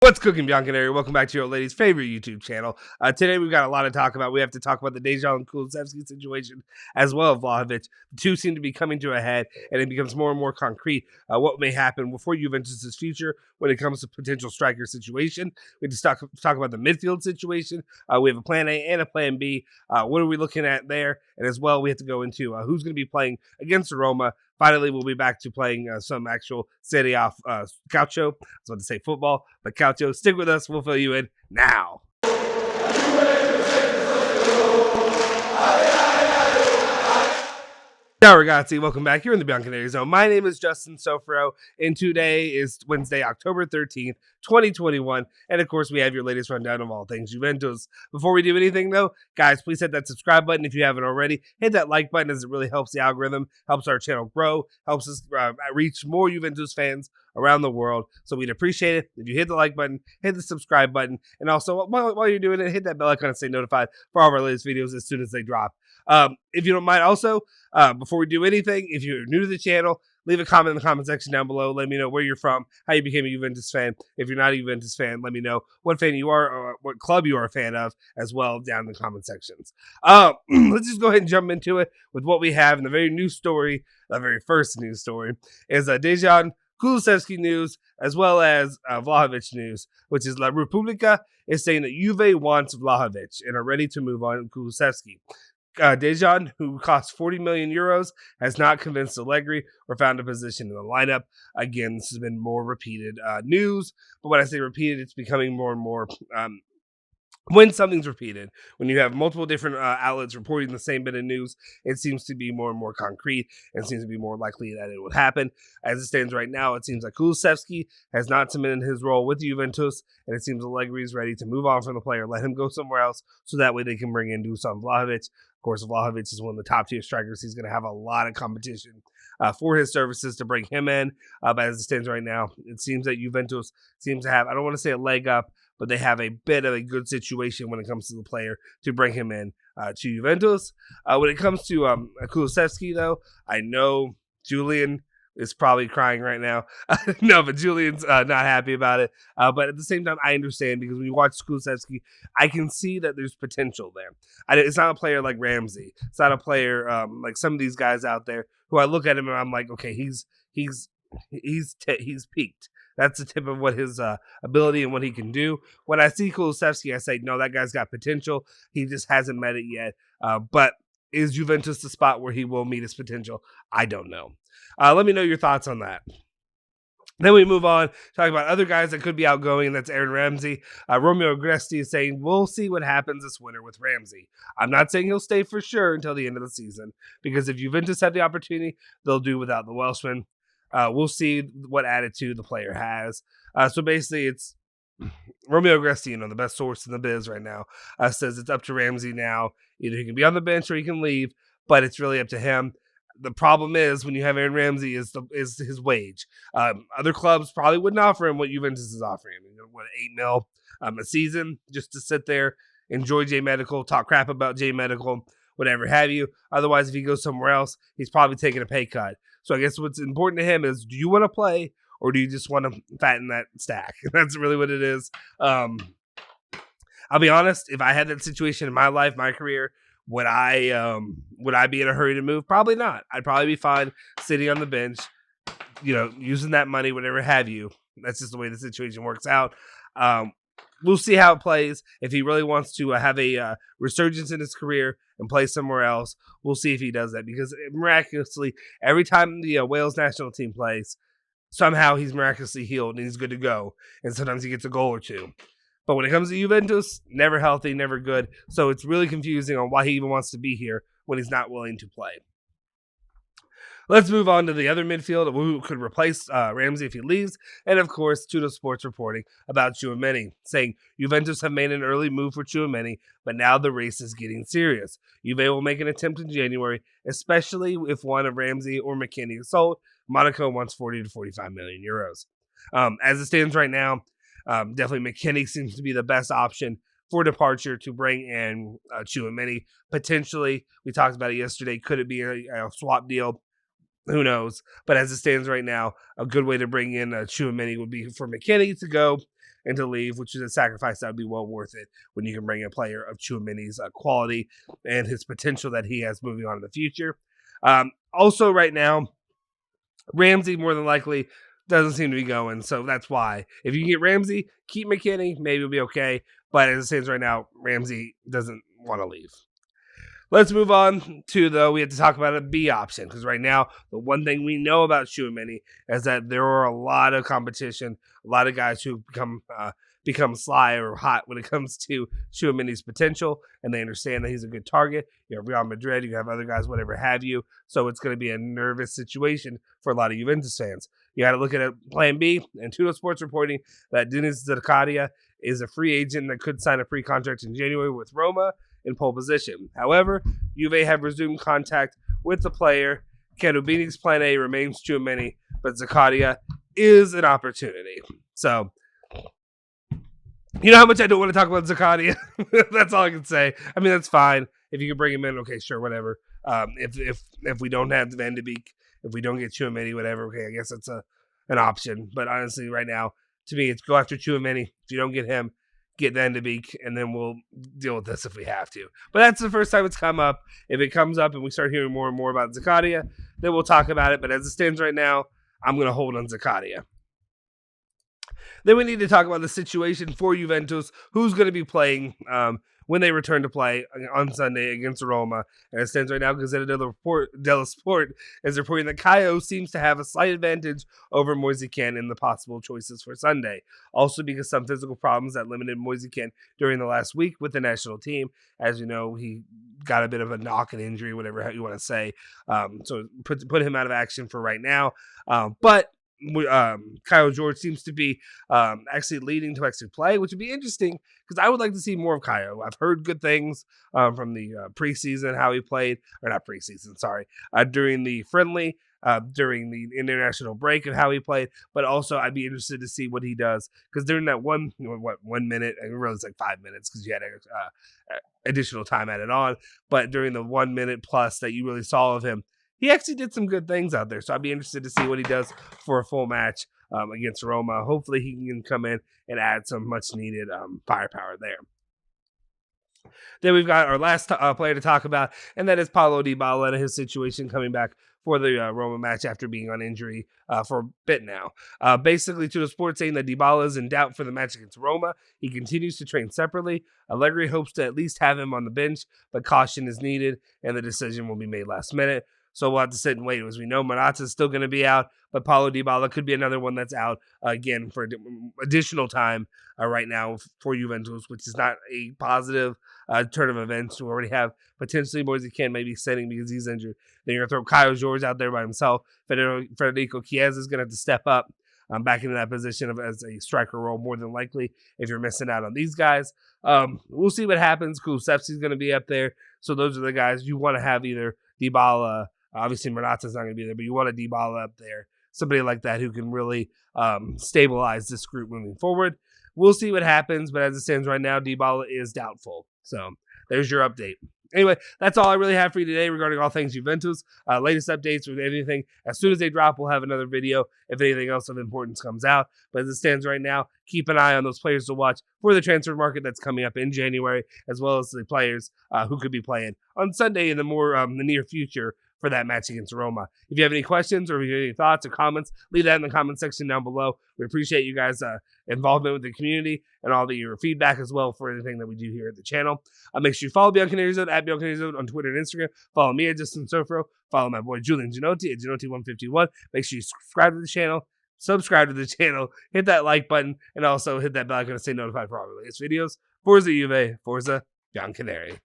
What's cooking, Bianconeri? Welcome back to your old lady's favorite YouTube channel. Today we've got a lot to talk about. We have to talk about the Dejan Kulusevski situation as well as Vlahovic. The two seem to be coming to a head, and it becomes more and more concrete what may happen for Juventus' future when it comes to potential striker situation. We have to talk about the midfield situation. We have a plan A and a plan B. What are we looking at there? And as well, we have to go into who's going to be playing against Roma. Finally, we'll be back to playing some actual Serie A calcio. I was about to say football, but calcio. Stick with us. We'll fill you in now. Ciao ragazzi, welcome back. You're in the Bianconeri Zone. My name is Justin Sofro, and today is Wednesday, October 13th, 2021. And of course, we have your latest rundown of all things Juventus. Before we do anything though, guys, please hit that subscribe button if you haven't already. Hit that like button as it really helps the algorithm, helps our channel grow, helps us reach more Juventus fans around the world. So we'd appreciate it if you hit the like button, hit the subscribe button, and also while you're doing it, hit that bell icon and stay notified for all of our latest videos as soon as they drop. If you don't mind, also, before we do anything, if you're new to the channel, leave a comment in the comment section down below. Let me know where you're from, how you became a Juventus fan. If you're not a Juventus fan, let me know what fan you are or what club you are a fan of as well down in the comment sections. Let's just go ahead and jump into it with what we have in the very new story. The very first news story is Dejan Kulusevski news as well as Vlahovic news, which is La Repubblica is saying that Juve wants Vlahovic and are ready to move on Kulusevski. Dejan, who cost 40 million euros, has not convinced Allegri or found a position in the lineup. Again, this has been more repeated news, but when I say repeated, it's becoming more and more. When something's repeated, when you have multiple different outlets reporting the same bit of news, it seems to be more and more concrete and seems to be more likely that it would happen. As it stands right now, it seems like Kulusevski has not cemented his role with Juventus, and it seems Allegri is ready to move on from the player, let him go somewhere else, so that way they can bring in Dusan Vlahovic. Of course, Vlahovic is one of the top tier strikers. He's going to have a lot of competition for his services to bring him in. But as it stands right now, it seems that Juventus seems to have, I don't want to say a leg up, but they have a bit of a good situation when it comes to the player to bring him in to Juventus. When it comes to Kulusevski, though, I know Julian is probably crying right now. No, but Julian's not happy about it. But at the same time, I understand because when you watch Kulusevski, I can see that there's potential there. It's not a player like Ramsey. It's not a player like some of these guys out there who I look at him and I'm like, okay, he's peaked. That's the tip of what his ability and what he can do. When I see Kulusevski, I say, no, that guy's got potential. He just hasn't met it yet. But is Juventus the spot where he will meet his potential? I don't know. Let me know your thoughts on that. Then we move on, talk about other guys that could be outgoing, and that's Aaron Ramsey. Romeo Agresti is saying, we'll see what happens this winter with Ramsey. I'm not saying he'll stay for sure until the end of the season, because if Juventus have the opportunity, they'll do without the Welshman. We'll see what attitude the player has. So basically, it's Romeo Agresti, the best source in the biz right now, says it's up to Ramsey now. Either he can be on the bench or he can leave, but it's really up to him. The problem is when you have Aaron Ramsey is his wage. Other clubs probably wouldn't offer him what Juventus is offering him. What, $8 million a season just to sit there, enjoy J Medical, talk crap about J Medical, whatever have you. Otherwise, if he goes somewhere else, he's probably taking a pay cut. So I guess what's important to him is, do you want to play or do you just want to fatten that stack? That's really what it is. I'll be honest, if I had that situation in my life, my career, would I be in a hurry to move? Probably not. I'd probably be fine sitting on the bench, using that money, whatever have you. That's just the way the situation works out. We'll see how it plays. If he really wants to have a resurgence in his career and play somewhere else, we'll see if he does that. Because miraculously, every time the Wales national team plays, somehow he's miraculously healed and he's good to go. And sometimes he gets a goal or two. But when it comes to Juventus, never healthy, never good. So it's really confusing on why he even wants to be here when he's not willing to play. Let's move on to the other midfield who could replace Ramsey if he leaves. And of course, Tutto Sports reporting about Tchouameni, saying Juventus have made an early move for Tchouameni, but now the race is getting serious. Juve will make an attempt in January, especially if one of Ramsey or McKennie is sold. Monaco wants 40 to 45 million euros. As it stands right now, definitely McKennie seems to be the best option for departure to bring in Tchouameni. Potentially, we talked about it yesterday. Could it be a swap deal? Who knows? But as it stands right now, a good way to bring in Tchouameni would be for McKennie to go and to leave, which is a sacrifice that would be well worth it when you can bring a player of Tchouameni's quality and his potential that he has moving on in the future. Also, right now, Ramsey more than likely doesn't seem to be going, so that's why. If you can get Ramsey, keep McKinney, maybe it'll be okay. But as it stands right now, Ramsey doesn't want to leave. Let's move on to we have to talk about a B option, because right now, the one thing we know about Tchouameni is that there are a lot of competition, a lot of guys who become sly or hot when it comes to Tchouameni's potential, and they understand that he's a good target. You have Real Madrid, you have other guys, whatever have you, so it's going to be a nervous situation for a lot of Juventus fans. You got to look at a plan B, and Tudo Sports reporting that Denis Zakaria is a free agent that could sign a free contract in January with Roma in pole position. However, Juve have resumed contact with the player. Cherubini's plan A remains Tchouameni, but Zakaria is an opportunity. So, you know how much I don't want to talk about Zakaria? That's all I can say. I mean, that's fine. If you can bring him in, okay, sure, whatever. If we don't have Van de Beek, if we don't get Tchouameni, whatever, okay, I guess that's an option. But honestly, right now, to me, it's go after Tchouameni. If you don't get him, get Van de Beek, and then we'll deal with this if we have to. But that's the first time it's come up. If it comes up and we start hearing more and more about Zakaria, then we'll talk about it. But as it stands right now, I'm going to hold on Zakaria. Then we need to talk about the situation for Juventus, who's going to be playing when they return to play on Sunday against Roma. And it stands right now, Gazzetta dello Sport is reporting that Caio seems to have a slight advantage over Moise Kean in the possible choices for Sunday. Also because some physical problems that limited Moise Kean during the last week with the national team. As you know, he got a bit of a knock and injury, whatever you want to say. So put him out of action for right now. But Caio Jorge seems to be actually leading to actually play, which would be interesting because I would like to see more of Caio. I've heard good things from the preseason, how he played, or not preseason, sorry, during the friendly, during the international break and how he played, but also I'd be interested to see what he does because during that 1 minute, I really it's like 5 minutes because you had additional time added on, but during the 1 minute plus that you really saw of him, he actually did some good things out there. So I'd be interested to see what he does for a full match against Roma. Hopefully he can come in and add some much needed firepower there. Then we've got our last player to talk about, and that is Paulo Dybala and his situation coming back for the Roma match after being on injury for a bit now. Basically, to the Sport saying that Dybala is in doubt for the match against Roma. He continues to train separately. Allegri hopes to at least have him on the bench, but caution is needed, and the decision will be made last minute. So we'll have to sit and wait. As we know, Morata is still going to be out, but Paulo Dybala could be another one that's out again for additional time right now for Juventus, which is not a positive turn of events. We already have potentially Moise Kean maybe sitting because he's injured. Then you're going to throw Caio Jorge out there by himself. Federico Chiesa is going to have to step up back into that position as a striker role, more than likely, if you're missing out on these guys. We'll see what happens. Kulusevski's going to be up there. So those are the guys you want to have, either Dybala. Obviously, Morata's not going to be there, but you want a Dybala up there. Somebody like that who can really stabilize this group moving forward. We'll see what happens, but as it stands right now, Dybala is doubtful. So there's your update. Anyway, that's all I really have for you today regarding all things Juventus. Latest updates with anything. As soon as they drop, we'll have another video if anything else of importance comes out. But as it stands right now, keep an eye on those players to watch for the transfer market that's coming up in January, as well as the players who could be playing on Sunday in the near future for that match against Roma. If you have any questions or if you have any thoughts or comments, leave that in the comment section down below. We appreciate you guys' involvement with the community and all your feedback as well for anything that we do here at the channel. Make sure you follow Bianconeri at Bianconeri on Twitter and Instagram. Follow me at Justin Sofro. Follow my boy Julian Genotti at Genotti151. Make sure you subscribe to the channel. Hit that like button, and also hit that bell icon to stay notified for all the latest videos. Forza Juve, Forza Bianconeri.